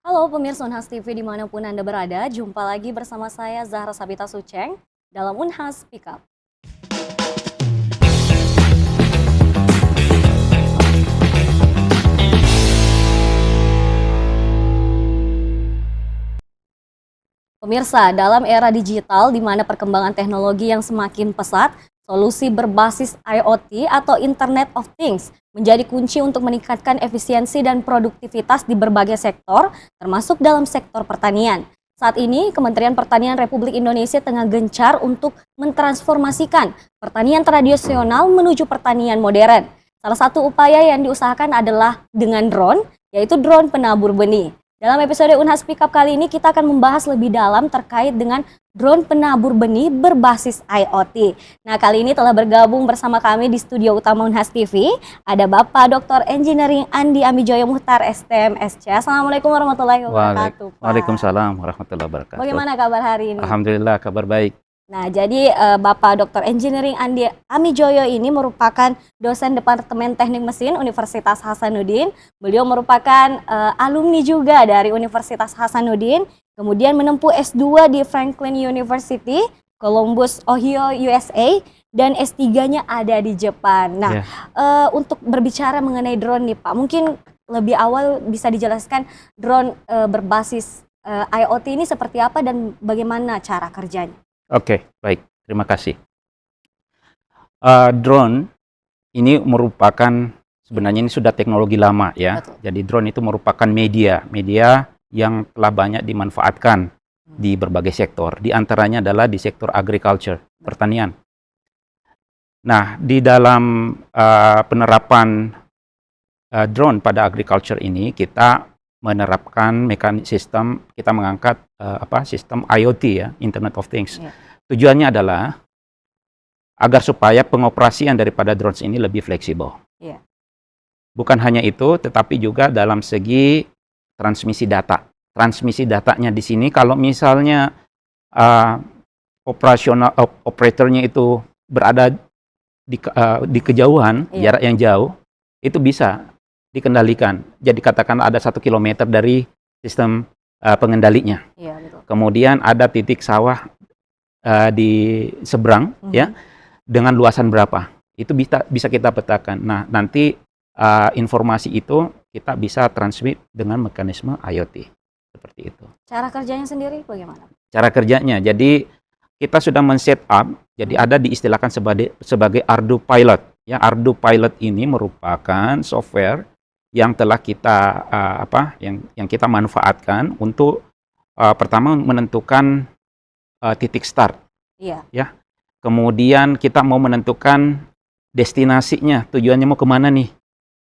Halo pemirsa Unhas TV dimanapun Anda berada, jumpa lagi bersama saya Zahra Sabita Suceng dalam Unhas Speak Up. Pemirsa, dalam era digital di mana perkembangan teknologi yang semakin pesat, solusi berbasis IoT atau Internet of Things menjadi kunci untuk meningkatkan efisiensi dan produktivitas di berbagai sektor, termasuk dalam sektor pertanian. Saat ini, Kementerian Pertanian Republik Indonesia tengah gencar untuk mentransformasikan pertanian tradisional menuju pertanian modern. Salah satu upaya yang diusahakan adalah dengan drone, yaitu drone penabur benih. Dalam episode Unhas Speak Up kali ini kita akan membahas lebih dalam terkait dengan drone penabur benih berbasis IoT. Nah, kali ini telah bergabung bersama kami di studio utama Unhas TV ada Bapak Dr. Engineering Andi Amijoyo Muhtar STM SC. Assalamualaikum warahmatullahi wabarakatuh, Pak. Waalaikumsalam warahmatullahi wabarakatuh. Bagaimana kabar hari ini? Alhamdulillah, kabar baik. Nah, jadi Bapak Dr. Engineering Andi Amijoyo ini merupakan dosen Departemen Teknik Mesin Universitas Hasanuddin. Beliau merupakan alumni juga dari Universitas Hasanuddin, kemudian menempuh S2 di Franklin University, Columbus, Ohio, USA, dan S3-nya ada di Jepang. Nah, untuk berbicara mengenai drone nih Pak, mungkin lebih awal bisa dijelaskan drone berbasis IoT ini seperti apa dan bagaimana cara kerjanya? Oke, baik. Terima kasih. Drone ini merupakan, sebenarnya ini sudah teknologi lama ya. Betul. Jadi drone itu merupakan media yang telah banyak dimanfaatkan di berbagai sektor. Di antaranya adalah di sektor agriculture, pertanian. Nah, di dalam penerapan drone pada agriculture ini kita menerapkan sistem, kita mengangkat sistem IoT ya, Internet of Things. Yeah. Tujuannya adalah agar supaya pengoperasian daripada drones ini lebih fleksibel. Yeah. Bukan hanya itu, tetapi juga dalam segi transmisi data. Transmisi datanya di sini kalau misalnya operatornya itu berada di kejauhan, jarak yang jauh, itu bisa dikendalikan. Jadi katakan ada 1 kilometer dari sistem pengendalinya. Iya, betul. Kemudian ada titik sawah di seberang, ya, dengan luasan berapa. Itu bisa kita petakan. Nah, nanti informasi itu kita bisa transmit dengan mekanisme IoT. Seperti itu. Cara kerjanya sendiri bagaimana? Cara kerjanya, jadi kita sudah men-set up, jadi ada diistilahkan sebagai Ardu Pilot. Ya, Ardu Pilot ini merupakan software yang telah kita yang kita manfaatkan untuk pertama menentukan titik start. Iya. Ya. Kemudian kita mau menentukan destinasinya, tujuannya mau kemana nih,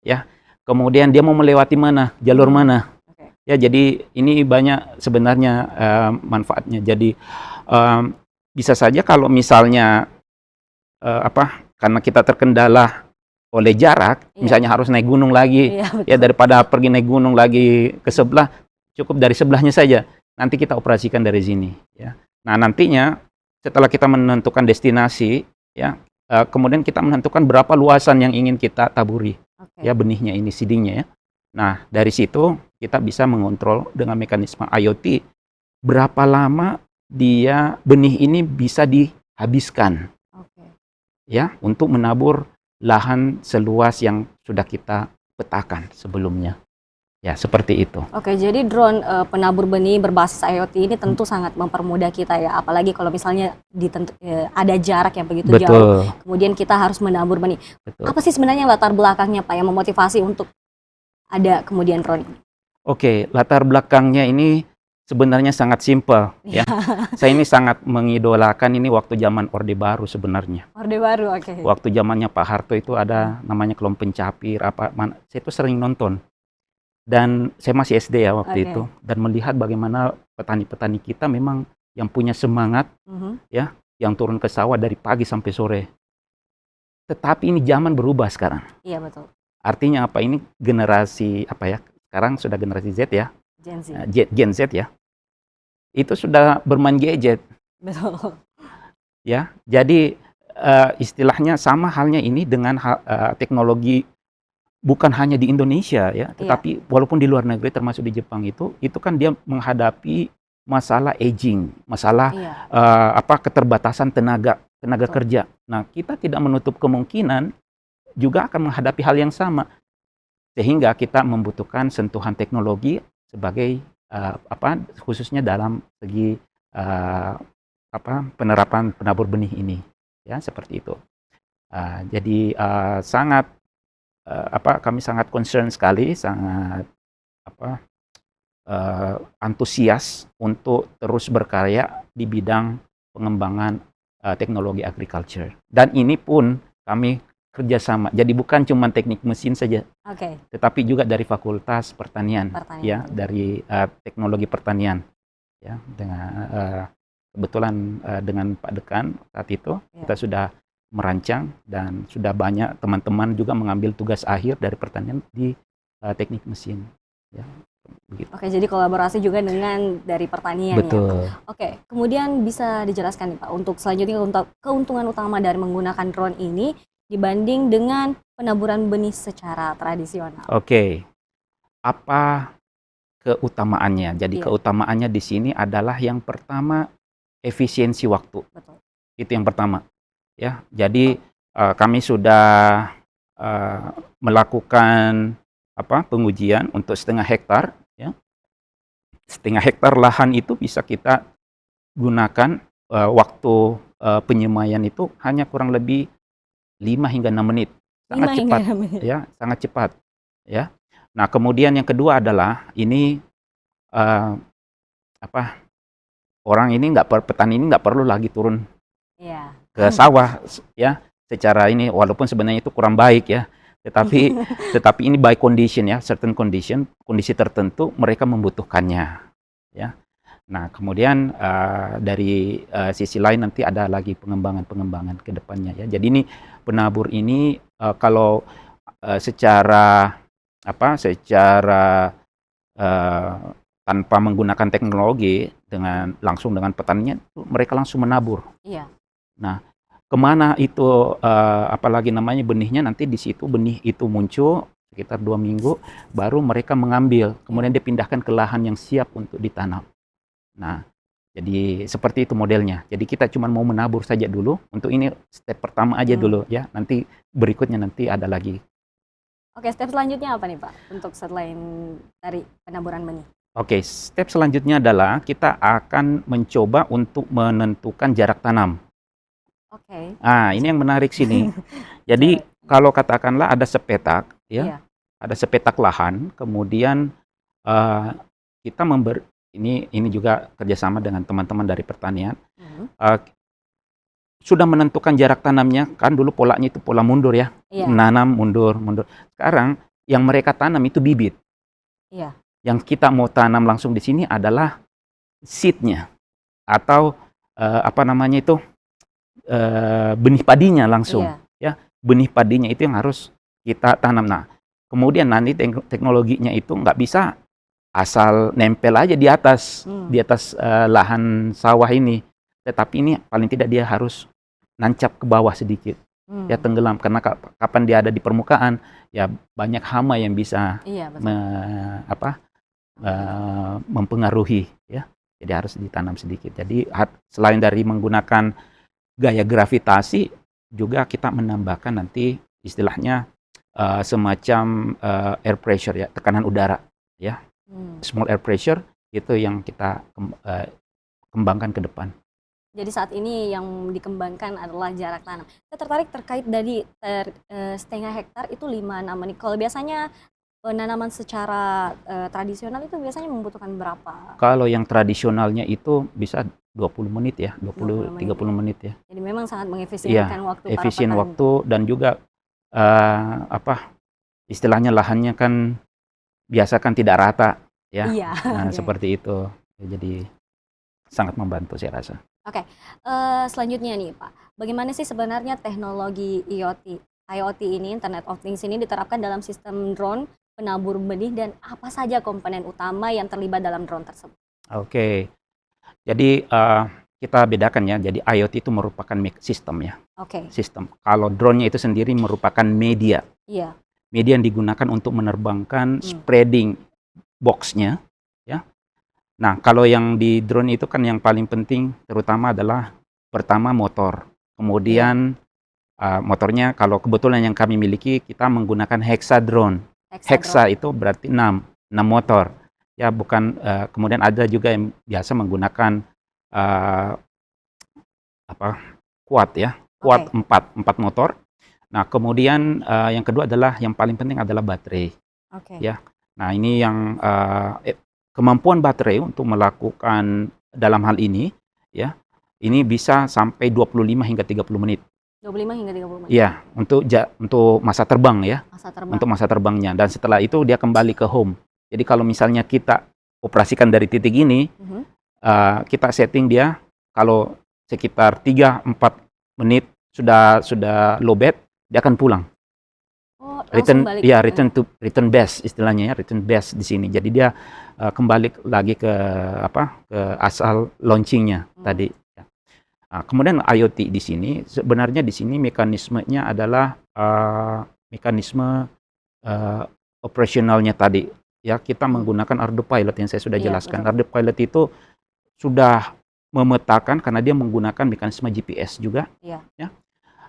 ya. Kemudian dia mau melewati mana, jalur mana. Okay. Ya, jadi ini banyak sebenarnya manfaatnya. Jadi bisa saja kalau misalnya karena kita terkendala oleh jarak, misalnya harus naik gunung lagi, ya daripada pergi naik gunung lagi ke sebelah, cukup dari sebelahnya saja. Nanti kita operasikan dari sini. Ya. Nah, nantinya setelah kita menentukan destinasi, ya, kemudian kita menentukan berapa luasan yang ingin kita taburi, ya, benihnya ini, seedingnya. Ya. Nah, dari situ kita bisa mengontrol dengan mekanisme IoT berapa lama benih ini bisa dihabiskan, ya, untuk menabur lahan seluas yang sudah kita petakan sebelumnya. Ya, seperti itu. Oke, jadi drone penabur benih berbasis IoT ini tentu sangat mempermudah kita ya, apalagi kalau misalnya ada jarak yang begitu jauh. Kemudian kita harus menabur benih. Betul. Apa sih sebenarnya latar belakangnya Pak yang memotivasi untuk ada kemudian drone ini? Oke, latar belakangnya ini sebenarnya sangat simpel ya. Saya ini sangat mengidolakan ini waktu zaman Orde Baru sebenarnya. Orde Baru, oke. Waktu zamannya Pak Harto itu ada namanya Kelompok Pencapir saya itu sering nonton. Dan saya masih SD ya waktu itu, dan melihat bagaimana petani-petani kita memang yang punya semangat, ya, yang turun ke sawah dari pagi sampai sore. Tetapi ini zaman berubah sekarang. Iya, betul. Artinya apa, ini generasi sekarang sudah generasi Z ya, Gen Z ya, itu sudah bermain gadget. Betul. Ya, jadi istilahnya sama halnya ini dengan teknologi bukan hanya di Indonesia ya, Iya. tetapi walaupun di luar negeri termasuk di Jepang itu kan dia menghadapi masalah aging, masalah Iya. keterbatasan tenaga Betul. kerja. Nah, kita tidak menutup kemungkinan juga akan menghadapi hal yang sama. Sehingga kita membutuhkan sentuhan teknologi sebagai khususnya dalam segi penerapan penabur benih ini, ya seperti itu. Jadi kami sangat concern sekali, sangat antusias untuk terus berkarya di bidang pengembangan teknologi agriculture. Dan ini pun kami kerjasama. Jadi bukan cuma teknik mesin saja, Oke. tetapi juga dari Fakultas Pertanian, ya, Pertanian. dari teknologi pertanian, ya, dengan kebetulan dengan Pak Dekan saat itu Iya. kita sudah merancang dan sudah banyak teman-teman juga mengambil tugas akhir dari pertanian di teknik mesin, ya, begitu. Oke, jadi kolaborasi juga dengan dari pertanian ya. Betul. Oke, kemudian bisa dijelaskan nih Pak, untuk selanjutnya untuk keuntungan utama dari menggunakan drone ini dibanding dengan penaburan benih secara tradisional. Oke, apa keutamaannya? Jadi Iya. keutamaannya di sini adalah yang pertama efisiensi waktu. Betul. Itu yang pertama, ya. Jadi kami sudah melakukan pengujian untuk 1,5 hektar, ya. 1,5 hektar lahan itu bisa kita gunakan waktu penyemaian itu hanya kurang lebih 5 hingga 6 menit. Sangat 5 hingga cepat, 6 menit. ya, sangat cepat, ya. Nah, kemudian yang kedua adalah ini petani ini nggak perlu lagi turun Iya. ke sawah, ya, secara ini, walaupun sebenarnya itu kurang baik ya, tetapi ini by condition ya, certain condition, kondisi tertentu mereka membutuhkannya, ya. Nah, kemudian dari sisi lain nanti ada lagi pengembangan ke depannya ya. Jadi ini penabur ini kalau secara tanpa menggunakan teknologi langsung dengan petaninya, mereka langsung menabur. Iya. Nah, kemana itu benihnya, nanti di situ benih itu muncul sekitar 2 minggu, baru mereka mengambil, kemudian dipindahkan ke lahan yang siap untuk ditanam. Nah, jadi seperti itu modelnya. Jadi kita cuma mau menabur saja dulu, untuk ini step pertama aja dulu ya, nanti berikutnya nanti ada lagi. Oke, step selanjutnya apa nih Pak, untuk selain dari penaburan benih? Oke, step selanjutnya adalah kita akan mencoba untuk menentukan jarak tanam. Oke. Ini yang menarik sini. Jadi kalau katakanlah ada sepetak, ya, Iya. ada sepetak lahan, kemudian kita ini juga kerjasama dengan teman-teman dari pertanian, sudah menentukan jarak tanamnya, kan dulu polanya itu pola mundur ya, Iya. menanam mundur. Sekarang yang mereka tanam itu bibit. Iya. Yang kita mau tanam langsung di sini adalah seed-nya atau benih padinya langsung. Iya. Ya, benih padinya itu yang harus kita tanam. Nah, kemudian nanti teknologinya itu nggak bisa asal nempel aja di atas lahan sawah ini, tetapi ini paling tidak dia harus nancap ke bawah sedikit, ya, tenggelam, karena kapan dia ada di permukaan ya banyak hama yang bisa mempengaruhi, ya. Jadi harus ditanam sedikit. Jadi selain dari menggunakan gaya gravitasi, juga kita menambahkan nanti istilahnya semacam air pressure ya, tekanan udara ya. Small air pressure itu yang kita kembangkan ke depan. Jadi saat ini yang dikembangkan adalah jarak tanam. Saya tertarik terkait dari 1,5 hektar itu 5-6 menit. Kalau biasanya penanaman secara tradisional itu biasanya membutuhkan berapa? Kalau yang tradisionalnya itu bisa 20 menit ya, 20-30 menit ya. Jadi memang sangat mengefisienkan waktu para efisien petani. waktu, dan juga istilahnya lahannya kan biasa kan tidak rata ya. Iya. Nah, seperti itu. Jadi sangat membantu saya rasa. Oke. Selanjutnya nih Pak, bagaimana sih sebenarnya teknologi IoT ini, Internet of Things ini diterapkan dalam sistem drone penabur benih, dan apa saja komponen utama yang terlibat dalam drone tersebut? Oke. Jadi kita bedakan ya. Jadi IoT itu merupakan sistem ya. Oke. Sistem. Kalau drone-nya itu sendiri merupakan media. Iya. media yang digunakan untuk menerbangkan spreading box-nya, ya. Nah, kalau yang di drone itu kan yang paling penting terutama adalah pertama motor. Kemudian motornya kalau kebetulan yang kami miliki kita menggunakan Hexa drone. Hexa itu berarti 6 motor. Ya, bukan kemudian ada juga yang biasa menggunakan quad ya. Quad 4 motor. Nah, kemudian yang kedua adalah yang paling penting adalah baterai. Ya. Nah, ini yang kemampuan baterai untuk melakukan dalam hal ini ya. Ini bisa sampai 25 hingga 30 menit. 25 hingga 30 menit. Iya, untuk masa terbang ya. Untuk masa terbangnya, dan setelah itu dia kembali ke home. Jadi kalau misalnya kita operasikan dari titik ini, kita setting dia kalau sekitar 3-4 menit sudah lowbat, dia akan pulang. Return base istilahnya ya, return base di sini. Jadi dia kembali lagi ke asal launchingnya tadi. Ya. Nah, kemudian IoT di sini sebenarnya di sini mekanismenya adalah mekanisme operasionalnya tadi. Ya, kita menggunakan Arduino Pilot yang saya sudah jelaskan. Arduino Pilot itu sudah memetakan karena dia menggunakan mekanisme GPS juga. Ya.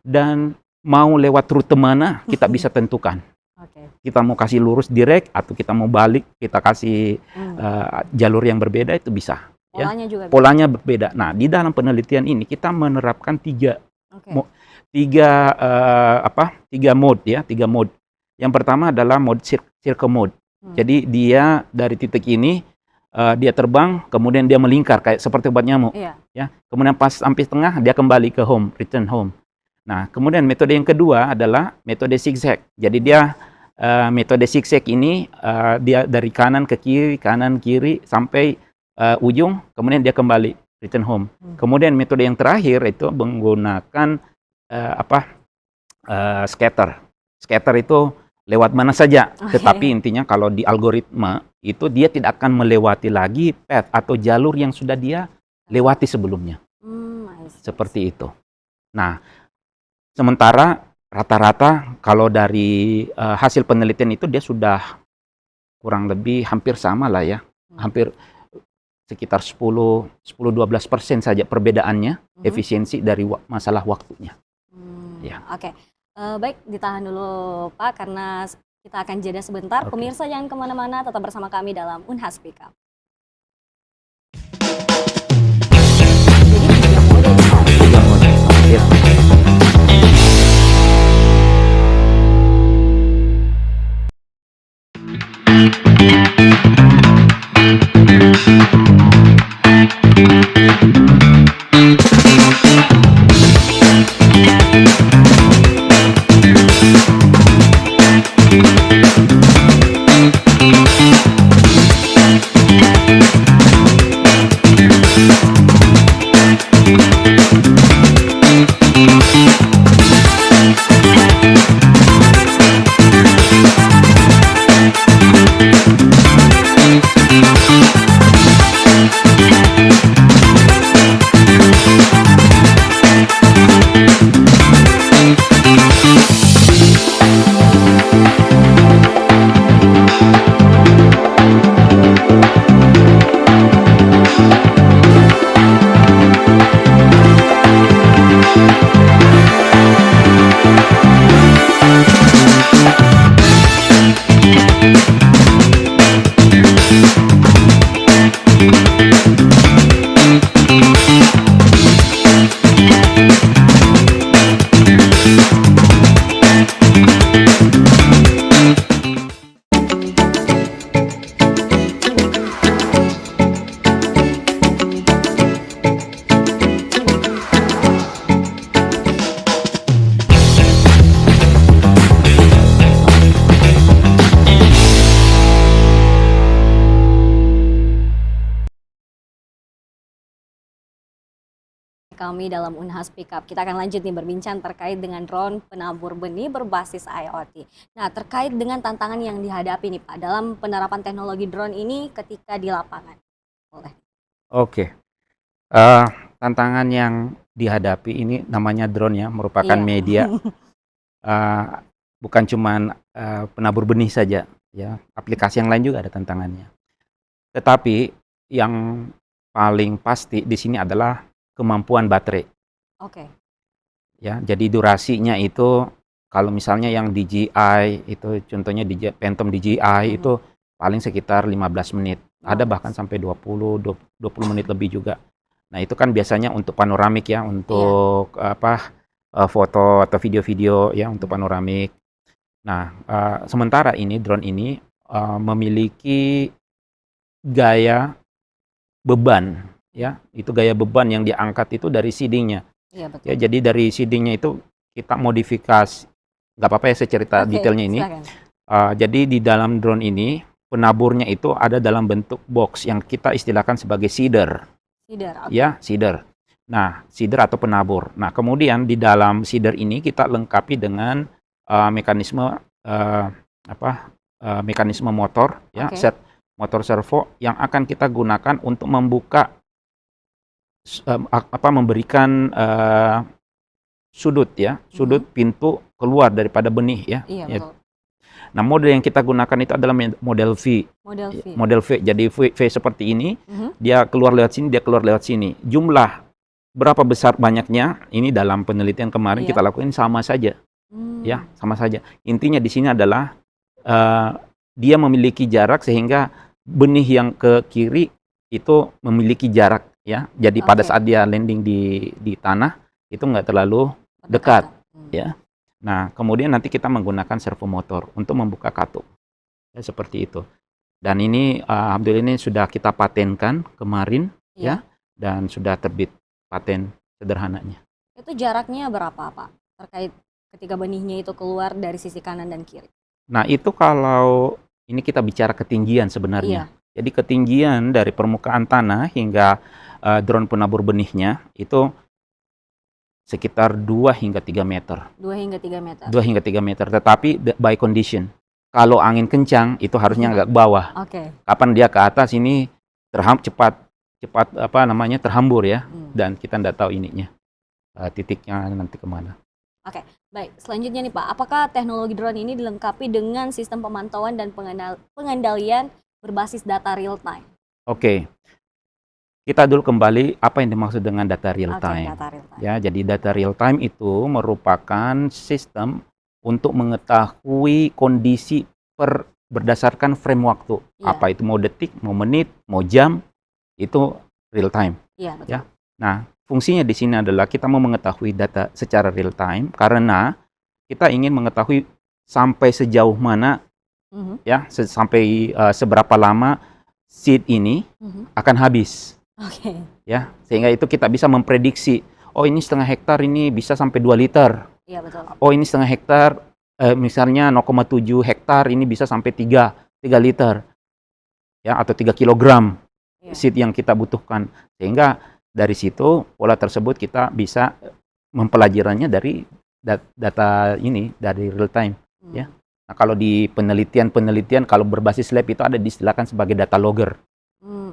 Dan mau lewat rute mana kita bisa tentukan. Kita mau kasih lurus direct atau kita mau balik, kita kasih jalur yang berbeda itu bisa. Polanya berbeda. Nah, di dalam penelitian ini kita menerapkan tiga mode ya, 3 mode. Yang pertama adalah mode circle mode. Jadi dia dari titik ini dia terbang, kemudian dia melingkar kayak seperti obat nyamuk. Ya. Kemudian pas sampai tengah dia kembali ke home, return home. Nah, kemudian metode yang kedua adalah metode zigzag. Jadi dia metode zigzag ini dia dari kanan ke kanan kiri sampai ujung, kemudian dia kembali return home. Kemudian metode yang terakhir itu menggunakan scatter. Scatter itu lewat mana saja, tetapi intinya kalau di algoritma itu dia tidak akan melewati lagi path atau jalur yang sudah dia lewati sebelumnya. Seperti itu. Nah, sementara rata-rata kalau dari hasil penelitian itu dia sudah kurang lebih hampir sama lah ya. Hampir sekitar 10-12% saja perbedaannya efisiensi dari masalah waktunya. Ya. Baik, ditahan dulu Pak karena kita akan jeda sebentar. Pemirsa jangan kemana-mana, tetap bersama kami dalam Unhas Speak Up. Jadi 3 mode. Kami dalam Unhas Speak Up. Kita akan lanjut nih berbincang terkait dengan drone penabur benih berbasis IoT. Nah, terkait dengan tantangan yang dihadapi nih Pak dalam penerapan teknologi drone ini ketika di lapangan. Boleh. Tantangan yang dihadapi ini namanya drone ya, merupakan media bukan cuman penabur benih saja, ya. Aplikasi yang lain juga ada tantangannya. Tetapi yang paling pasti di sini adalah kemampuan baterai, Oke. ya. Jadi durasinya itu kalau misalnya yang DJI itu contohnya Phantom DJI Mhm. itu paling sekitar 15 menit. Ada 15. bahkan sampai 20 menit lebih juga. Nah, itu kan biasanya untuk panoramik ya, Iya. untuk foto atau video-video ya untuk Mhm. panoramik. Nah, sementara ini drone ini memiliki gaya beban ya, itu gaya beban yang diangkat itu dari seeding-nya. Iya, Ya, betul. jadi dari seeding-nya itu kita modifikasi. Nggak apa-apa ya saya cerita Oke, detailnya ini. silakan. Jadi di dalam drone ini penaburnya itu ada dalam bentuk box yang kita istilahkan sebagai seeder, Feeder, oke. ya, seeder. Nah, seeder atau penabur. Nah, kemudian di dalam seeder ini kita lengkapi dengan mekanisme mekanisme motor, ya, Oke. set motor servo yang akan kita gunakan untuk membuka memberikan sudut ya, sudut Mhm. pintu keluar daripada benih ya. Iya, Ya. betul. Nah, model yang kita gunakan itu adalah model V. Model Ya, V. model V. Jadi V seperti ini, Mhm. dia keluar lewat sini, dia keluar lewat sini. Jumlah berapa besar banyaknya ini dalam penelitian kemarin Iya. kita lakukan sama saja, ya, Mmm. sama saja. Intinya di sini adalah eh, dia memiliki jarak sehingga benih yang ke kiri itu memiliki jarak ya. Jadi pada Oke. saat dia landing di tanah itu nggak terlalu dekat, Berdekatan. ya. Nah, kemudian nanti kita menggunakan servo motor untuk membuka katup. Ya, seperti itu. Dan ini alhamdulillah ini sudah kita patenkan kemarin ya, Iya. dan sudah terbit paten sederhananya. Itu jaraknya berapa, Pak? Terkait ketika benihnya itu keluar dari sisi kanan dan kiri? Nah, itu kalau ini kita bicara ketinggian sebenarnya. Iya. Jadi ketinggian dari permukaan tanah hingga drone penabur benihnya itu sekitar 2 hingga 3 meter. 2 hingga 3 meter. 2 hingga 3 meter, tetapi by condition. Kalau angin kencang itu harusnya agak ke bawah. Oke. Kapan dia ke atas ini cepat terhambur ya, Mmm. dan kita nggak tahu ininya titiknya nanti kemana. Oke, baik. Selanjutnya nih Pak, apakah teknologi drone ini dilengkapi dengan sistem pemantauan dan pengendalian berbasis data real time? Oke, kita dulu kembali apa yang dimaksud dengan data real Oke, time. data real time. Ya, jadi data real time itu merupakan sistem untuk mengetahui kondisi berdasarkan frame waktu. Iya. Apa itu mau detik, mau menit, mau jam, itu real time. Iya, betul. Ya. Nah, fungsinya di sini adalah kita mau mengetahui data secara real time karena kita ingin mengetahui sampai sejauh mana Mhm. ya, sampai seberapa lama seed ini Mhm. akan habis. Oke. Ya, sehingga itu kita bisa memprediksi, oh ini setengah hektar ini bisa sampai 2 liter. Iya, betul. Oh ini setengah hektar, misalnya 0,7 hektar ini bisa sampai 3 liter. Ya, atau 3 kilogram Iya. seed yang kita butuhkan. Sehingga dari situ pola tersebut kita bisa mempelajarinya dari data ini, dari real time. Ya. Mmm. Nah, kalau di penelitian kalau berbasis lab itu ada diistilahkan sebagai data logger.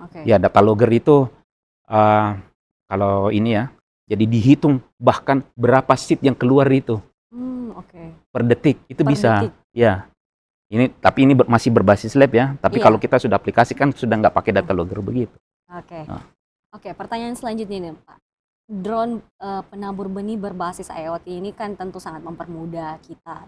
Oke. Ya, data logger itu kalau ini ya, jadi dihitung bahkan berapa seed yang keluar itu Oke. per detik itu Per bisa. detik? Ya, tapi ini masih berbasis lab ya. Tapi Iya. kalau kita sudah aplikasikan sudah nggak pakai data logger begitu. Oke. Nah. Oke, pertanyaan selanjutnya nih Pak. Drone penabur benih berbasis IoT ini kan tentu sangat mempermudah kita